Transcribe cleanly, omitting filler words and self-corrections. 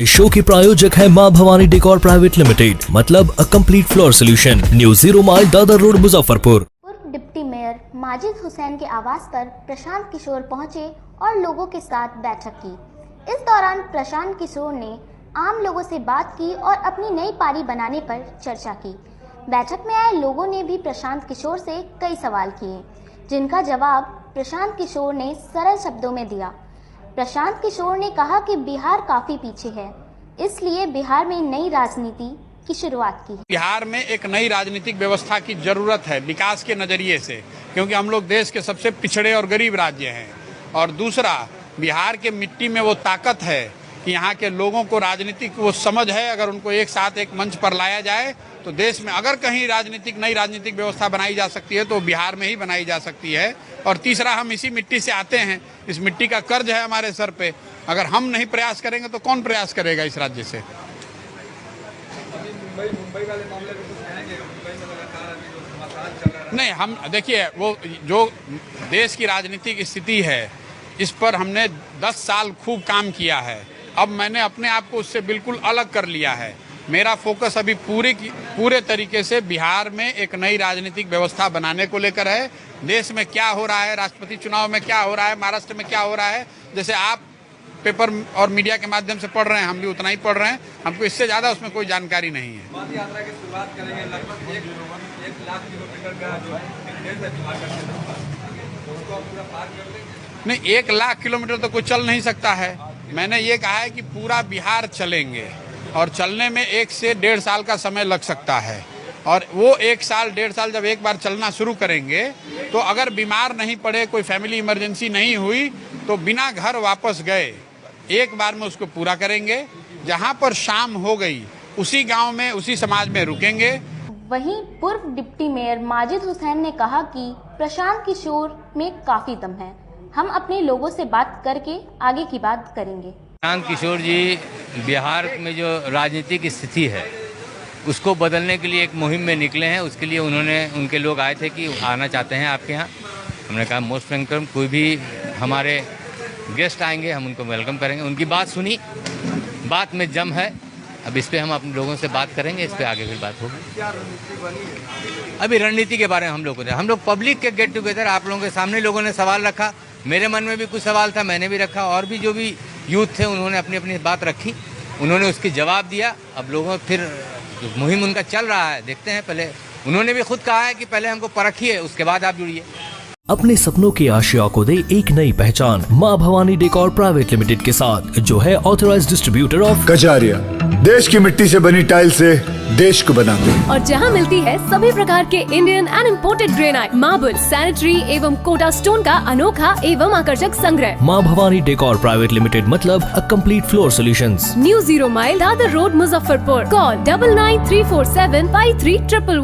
इस शो के प्रायोजक है मां भवानी डेकोर प्राइवेट लिमिटेड, मतलब a complete floor solution, new 0 mile Dadar road Muzaffarpur. पूर्व डिप्टी मेयर माजिद हुसैन के आवास पर प्रशांत किशोर पहुंचे और लोगों के साथ बैठक की। इस दौरान प्रशांत किशोर ने आम लोगों से बात की और अपनी नई पारी बनाने पर चर्चा की। बैठक में आए लोगों ने भी प्रशांत किशोर से कई सवाल किए, जिनका जवाब प्रशांत किशोर ने सरल शब्दों में दिया। प्रशांत किशोर ने कहा कि बिहार काफी पीछे है, इसलिए बिहार में नई राजनीति की शुरुआत की। बिहार में एक नई राजनीतिक व्यवस्था की जरूरत है विकास के नजरिए से, क्योंकि हम लोग देश के सबसे पिछड़े और गरीब राज्य हैं। और दूसरा, बिहार के मिट्टी में वो ताकत है कि यहाँ के लोगों को राजनीतिक वो समझ है। अगर उनको एक साथ एक मंच पर लाया जाए तो देश में अगर कहीं नई राजनीतिक व्यवस्था बनाई जा सकती है तो बिहार में ही बनाई जा सकती है। और तीसरा, हम इसी मिट्टी से आते हैं, इस मिट्टी का कर्ज है हमारे सर पे। अगर हम नहीं प्रयास करेंगे तो कौन प्रयास करेगा इस राज्य से। मुंबई वाले मामले में कुछ कहेंगे? मुंबई में लगातार अभी जो समाचार चल रहा है, नहीं, हम देखिए, वो जो देश की राजनीतिक स्थिति है इस पर हमने 10 साल खूब काम किया है। अब मैंने अपने आप को उससे बिल्कुल अलग कर लिया है। मेरा फोकस अभी पूरे तरीके से बिहार में एक नई राजनीतिक व्यवस्था बनाने को लेकर है। देश में क्या हो रहा है, राष्ट्रपति चुनाव में क्या हो रहा है, महाराष्ट्र में क्या हो रहा है, जैसे आप पेपर और मीडिया के माध्यम से पढ़ रहे हैं, हम भी उतना ही पढ़ रहे हैं। हमको इससे ज़्यादा उसमें कोई जानकारी नहीं है। पद यात्रा की शुरुआत करेंगे। लगभग 1 लाख किलोमीटर का जो देश है बिहार का, तो उसको आप पूरा पार कर लेंगे? नहीं, 1 लाख किलोमीटर तो कोई चल नहीं सकता है। मैंने ये कहा है कि पूरा बिहार चलेंगे और चलने में 1 से 1.5 साल का समय लग सकता है। और वो 1 साल 1.5 साल जब एक बार चलना शुरू करेंगे तो अगर बीमार नहीं पड़े, कोई फैमिली इमरजेंसी नहीं हुई, तो बिना घर वापस गए एक बार में उसको पूरा करेंगे। जहाँ पर शाम हो गई उसी गांव में, उसी समाज में रुकेंगे। वहीं पूर्व डिप्टी मेयर माजिद हुसैन ने कहा कि प्रशांत किशोर में काफी दम है, हम अपने लोगों से बात करके आगे की बात करेंगे। प्रशांत किशोर जी बिहार में जो राजनीतिक स्थिति है उसको बदलने के लिए एक मुहिम में निकले हैं। उसके लिए उनके लोग आए थे कि आना चाहते हैं आपके यहाँ। हमने कहा मोस्ट वेलकम, कोई भी हमारे गेस्ट आएंगे हम उनको वेलकम करेंगे। उनकी बात सुनी, बात में जम है। अब इस पे हम अपने लोगों से बात करेंगे, इस पे आगे फिर बात होगी। क्या रणनीति बनी है? अभी रणनीति के बारे में हम लोग पब्लिक के गेट टुगेदर आप लोगों के सामने लोगों ने सवाल रखा। मेरे मन में भी कुछ सवाल था, मैंने भी रखा, और भी जो भी यूथ थे उन्होंने अपनी अपनी बात रखी, उन्होंने उसकी जवाब दिया। अब लोगों फिर मुहिम उनका चल रहा है, देखते हैं। पहले उन्होंने भी खुद कहा है कि पहले हमको परखिए, उसके बाद आप जुड़िए। अपने सपनों की आशिया को दे एक नई पहचान मां भवानी डेकोर प्राइवेट लिमिटेड के साथ, जो है ऑथराइज्ड डिस्ट्रीब्यूटर ऑफ कजारिया। देश की मिट्टी से बनी टाइल से देश को बनाते हैं। और जहां मिलती है सभी प्रकार के Indian and imported granite, marble, sanitary एवं कोटा स्टोन का अनोखा एवं आकर्षक संग्रह। मां भवानी डेकोर प्राइवेट लिमिटेड, मतलब a complete floor solutions, new 0 mile Dadar road Muzaffarpur. Call 9934753111।